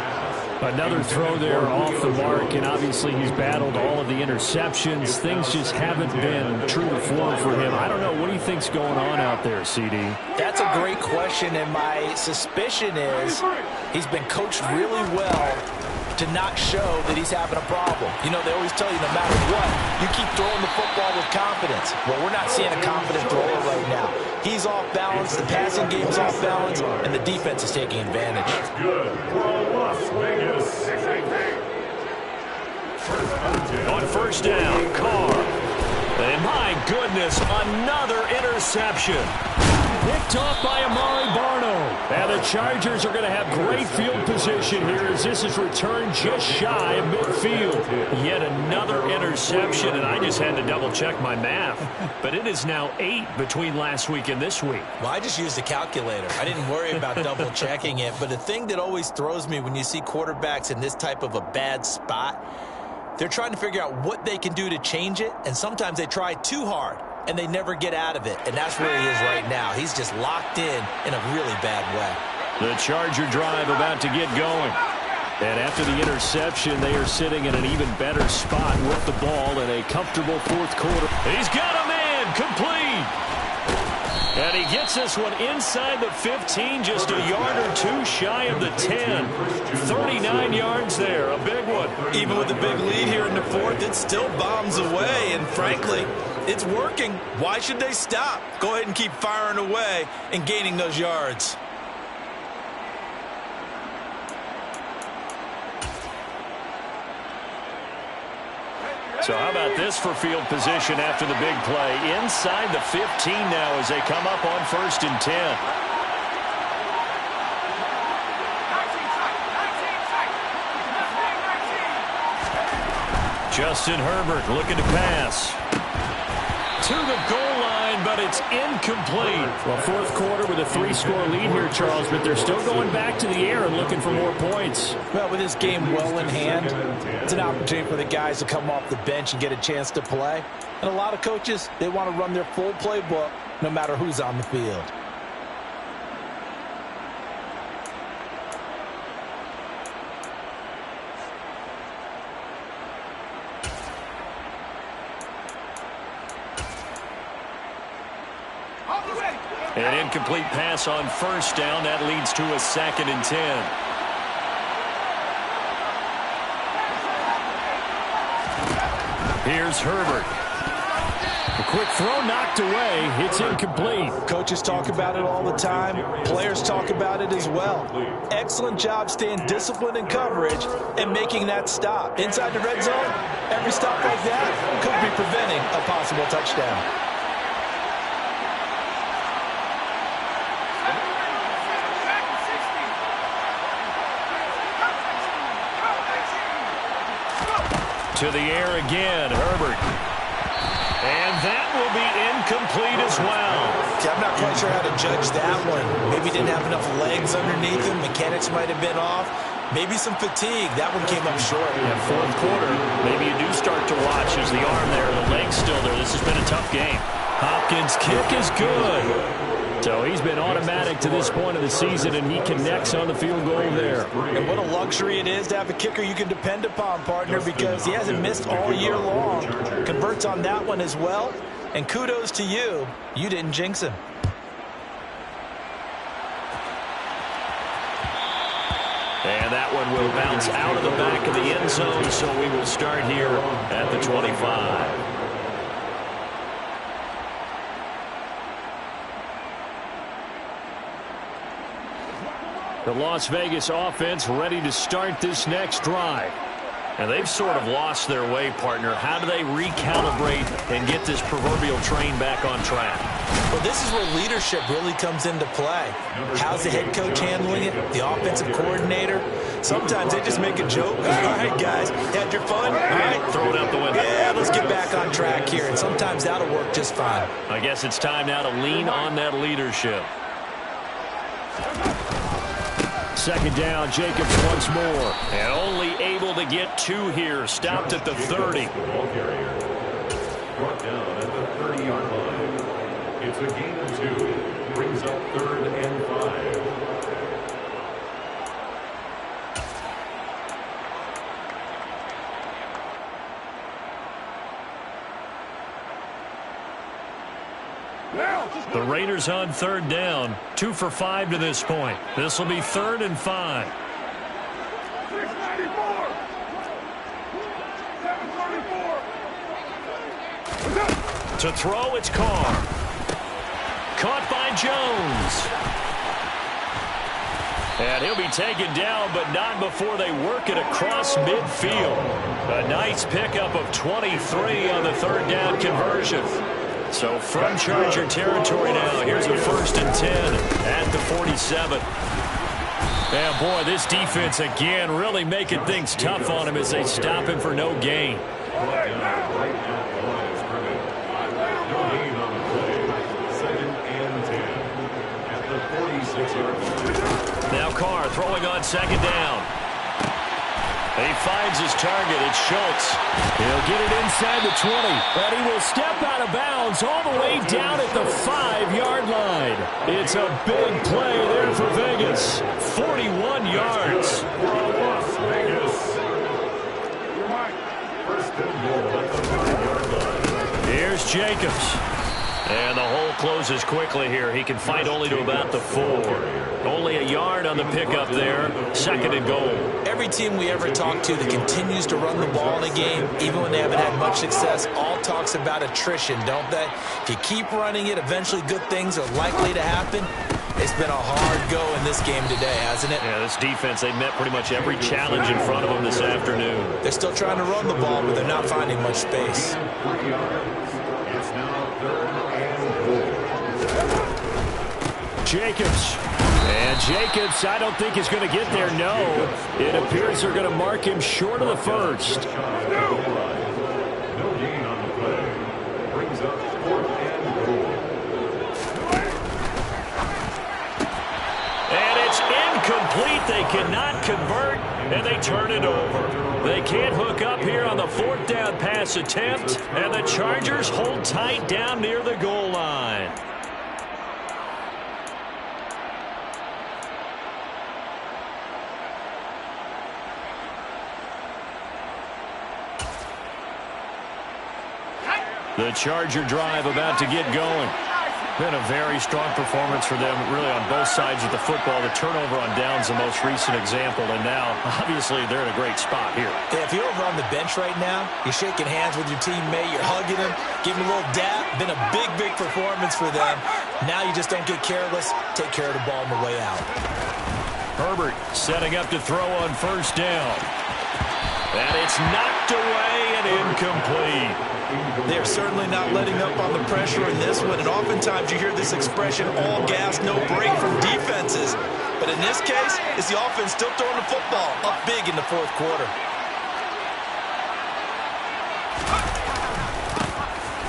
Another throw there off the mark, and obviously he's battled all of the interceptions. Things just haven't been true to form for him. I don't know. What do you think's going on out there, CD? That's a great question, and my suspicion is he's been coached really well to not show that he's having a problem. You know, they always tell you no matter what, you keep throwing the football with confidence. Well, we're not seeing a confident thrower right now. He's off balance, the passing game's off balance, and the defense is taking advantage. That's good for Las Vegas. On first down, Carr. And my goodness, another interception. Picked off by Amari Barno. And the Chargers are going to have great field position here as this is returned just shy of midfield. Yet another interception, and I just had to double-check my math. But it is now 8 between last week and this week. Well, I just used a calculator. I didn't worry about double-checking it. But the thing that always throws me when you see quarterbacks in this type of a bad spot, they're trying to figure out what they can do to change it, and sometimes they try too hard, and they never get out of it. And that's where he is right now. He's just locked in a really bad way. The Charger drive about to get going. And after the interception, they are sitting in an even better spot with the ball in a comfortable 4th quarter. He's got a man complete. And he gets this one inside the 15, just a yard or 2 shy of the 10. 39 yards there, a big one. Even with a big lead here in the 4th, it still bombs away. And frankly, it's working. Why should they stop? Go ahead and keep firing away and gaining those yards. So how about this for field position after the big play? Inside the 15 now as they come up on 1st and 10. Justin Herbert looking to pass. To the goal line, but it's incomplete. Well, 4th quarter with a 3-score lead here, Charles, but they're still going back to the air and looking for more points. Well, with this game well in hand, it's an opportunity for the guys to come off the bench and get a chance to play. And a lot of coaches, they want to run their full playbook no matter who's on the field. An incomplete pass on 1st down. That leads to a 2nd and 10. Here's Herbert. A quick throw knocked away. It's incomplete. Coaches talk about it all the time. Players talk about it as well. Excellent job staying disciplined in coverage and making that stop. Inside the red zone, every stop like that could be preventing a possible touchdown. To the air again, Herbert. And that will be incomplete as well. I'm not quite sure how to judge that one. Maybe didn't have enough legs underneath him. Mechanics might have been off. Maybe some fatigue. That one came up short. Yeah, 4th quarter. Maybe you do start to watch as the arm there, the leg's still there. This has been a tough game. Hopkins' kick is good. So he's been automatic to this point of the season, and he connects on the field goal there. And what a luxury it is to have a kicker you can depend upon, partner, because he hasn't missed all year long. Converts on that one as well. And kudos to you. You didn't jinx him. And that one will bounce out of the back of the end zone, so we will start here at the 25. The Las Vegas offense ready to start this next drive. And they've sort of lost their way, partner. How do they recalibrate and get this proverbial train back on track? Well, this is where leadership really comes into play. How's the head coach handling it? The offensive coordinator? Sometimes they just make a joke. All right, guys, had your fun? All right, throw it out the window. Yeah, let's get back on track here. And sometimes that'll work just fine. I guess it's time now to lean on that leadership. Second down, Jacobs once more. And only able to get 2 here. Stopped at the 30. Brought down at the 30-yard line. It's a gain of 2. Brings up 3rd and 5. The Raiders on 3rd down. 2 for 5 to this point. This will be 3rd and 5. 694. 734. To throw, it's Carr. Caught by Jones. And he'll be taken down, but not before they work it across midfield. A nice pickup of 23 on the 3rd down conversion. So from Charger territory now, here's a 1st and 10 at the 47. And boy, this defense again really making things tough on him as they stop him for no gain. Now Carr throwing on 2nd down. And he finds his target. It's Schultz. He'll get it inside the 20, but he will step out of bounds all the way down at the 5-yard line. It's a big play there for Vegas. 41 yards. Las Vegas. First and goal at the 5-yard line. Here's Jacobs. And the hole closes quickly here. He can fight only to about the 4. Only a yard on the pickup there. 2nd and goal. Every team we ever talk to that continues to run the ball in a game, even when they haven't had much success, all talks about attrition, don't they? If you keep running it, eventually good things are likely to happen. It's been a hard go in this game today, hasn't it? Yeah, this defense, they met pretty much every challenge in front of them this afternoon. They're still trying to run the ball, but they're not finding much space. It's now 3rd and goal. Jacobs. And Jacobs, I don't think is going to get there, no. It appears they're going to mark him short of the 1st. No gain on the play. Brings up 4th and goal. And it's incomplete. They cannot convert, and they turn it over. They can't hook up here on the 4th down pass attempt, and the Chargers hold tight down near the goal line. The Charger drive about to get going. Been a very strong performance for them, really, on both sides of the football. The turnover on downs, the most recent example, and now, obviously, they're in a great spot here. Yeah, if you're over on the bench right now, you're shaking hands with your teammate, you're hugging him, giving him a little dap. Been a big, big performance for them. Now you just don't get careless. Take care of the ball on the way out. Herbert setting up to throw on 1st down. And it's knocked away and incomplete. They're certainly not letting up on the pressure in this one, and oftentimes you hear this expression, all gas, no break from defenses. But in this case, it's the offense still throwing the football up big in the 4th quarter.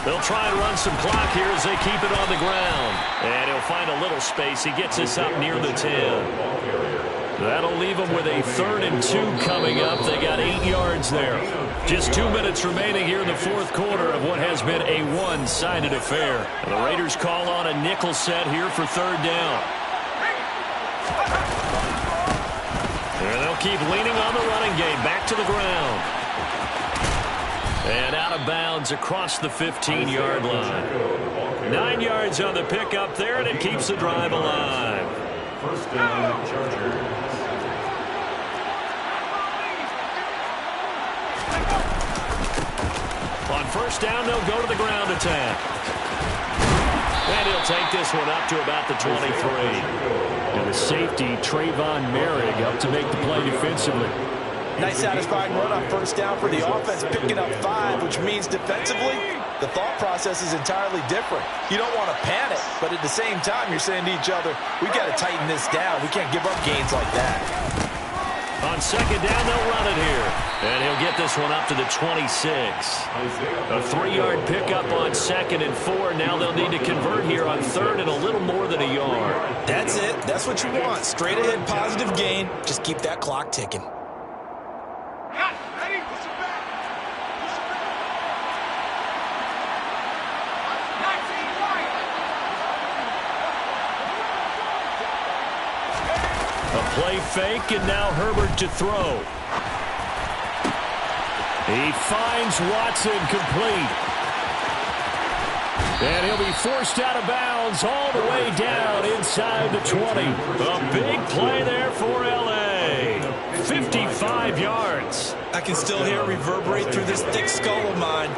They'll try and run some clock here as they keep it on the ground. And he'll find a little space. He gets us up near the 10. That'll leave them with a 3rd and 2 coming up. They got 8 yards there. Just 2 minutes remaining here in the fourth quarter of what has been a one-sided affair. And the Raiders call on a nickel set here for 3rd down. And they'll keep leaning on the running game. Back to the ground. And out of bounds across the 15-yard line. 9 yards on the pickup there, and it keeps the drive alive. First down, Chargers. On first down, they'll go to the ground attack. And he'll take this one up to about the 23. And the safety, Trayvon Merrick, up to make the play defensively. Nice satisfying run on first down for the offense, picking up 5, which means defensively, the thought process is entirely different. You don't want to panic, but at the same time, you're saying to each other, we've got to tighten this down. We can't give up gains like that. On second down, they'll run it here. And he'll get this one up to the 26. A 3-yard pickup on 2nd and 4. Now they'll need to convert here on 3rd and a little more than a yard. That's it. That's what you want. Straight ahead positive gain. Just keep that clock ticking. Play fake, and now Herbert to throw. He finds Watson complete. And he'll be forced out of bounds all the way down inside the 20. A big play there for L.A. 55 yards. I can still hear it reverberate through this thick skull of mine.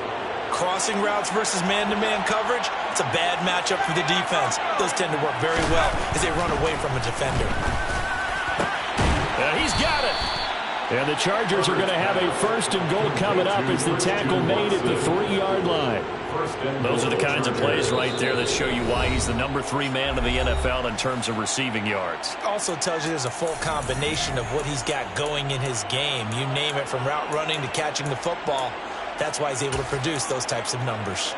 Crossing routes versus man-to-man coverage, it's a bad matchup for the defense. Those tend to work very well as they run away from a defender. He's got it. And the Chargers are going to have a 1st and goal coming up as the tackle made at the 3-yard line. Those are the kinds of plays right there that show you why he's the number 3 man in the NFL in terms of receiving yards. Also tells you there's a full combination of what he's got going in his game. You name it, from route running to catching the football. That's why he's able to produce those types of numbers.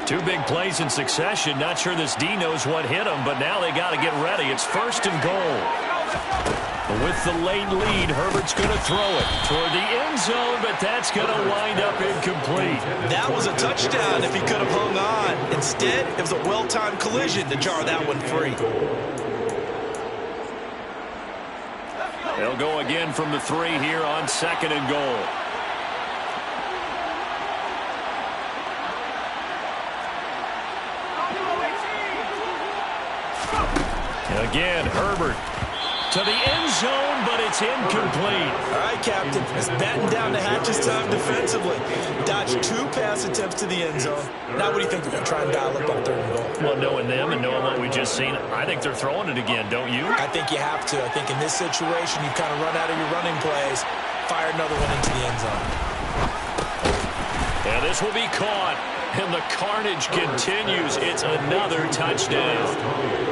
Two big plays in succession. Not sure this D knows what hit him, but now they got to get ready. It's 1st and goal. With the late lead, Herbert's going to throw it toward the end zone, but that's going to wind up incomplete. That was a touchdown if he could have hung on. Instead, it was a well-timed collision to jar that one free. They'll go again from the 3 here on 2nd and goal. Again, Herbert to the end zone, but it's incomplete. All right, Captain. It's batten down the hatches time defensively. Dodged 2 pass attempts to the end zone. Now what do you think? They're going to try and dial up on 3rd and goal? Well, knowing them and knowing what we just seen, I think they're throwing it again, don't you? I think you have to. I think in this situation, you kind of run out of your running plays, fire another one into the end zone. And this will be caught. And the carnage continues. It's another touchdown.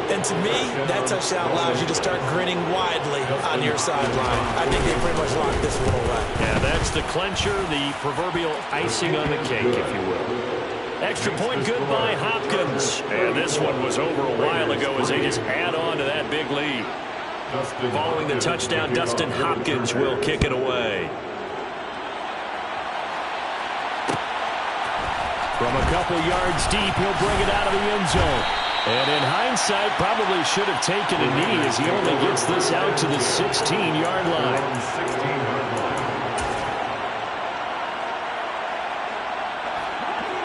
And to me, that touchdown allows you to start grinning widely on your sideline. I think they pretty much locked this one away. Yeah, that's the clincher, the proverbial icing on the cake, if you will. Extra point good by Hopkins. And this one was over a while ago as they just add on to that big lead. Following the touchdown, Dustin Hopkins will kick it away. From a couple yards deep, he'll bring it out of the end zone. And in hindsight, probably should have taken a knee as he only gets this out to the 16-yard line.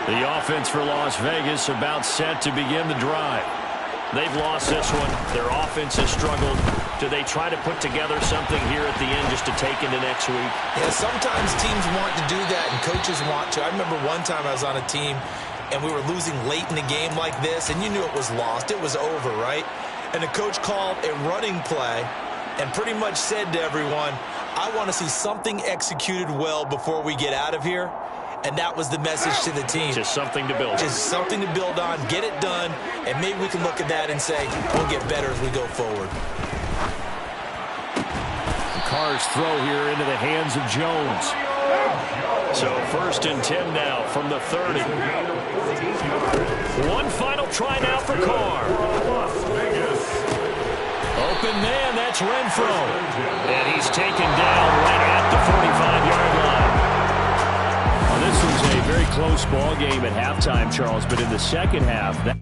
The offense for Las Vegas about set to begin the drive. They've lost this one. Their offense has struggled. Do they try to put together something here at the end just to take into next week? Yeah, sometimes teams want to do that and coaches want to. I remember one time I was on a team and we were losing late in the game like this, and you knew it was lost. It was over, right? And the coach called a running play and pretty much said to everyone, I want to see something executed well before we get out of here. and that was the message to the team. Just something to build on. Just something to build on, get it done, and maybe we can look at that and say, we'll get better as we go forward. Carr's throw here into the hands of Jones. So 1st and 10 now from the 30. One final try now for Carr. Open man, that's Renfro. And he's taken down right at the 45-yard line. Well, this was a very close ball game at halftime, Charles, but in the second half, that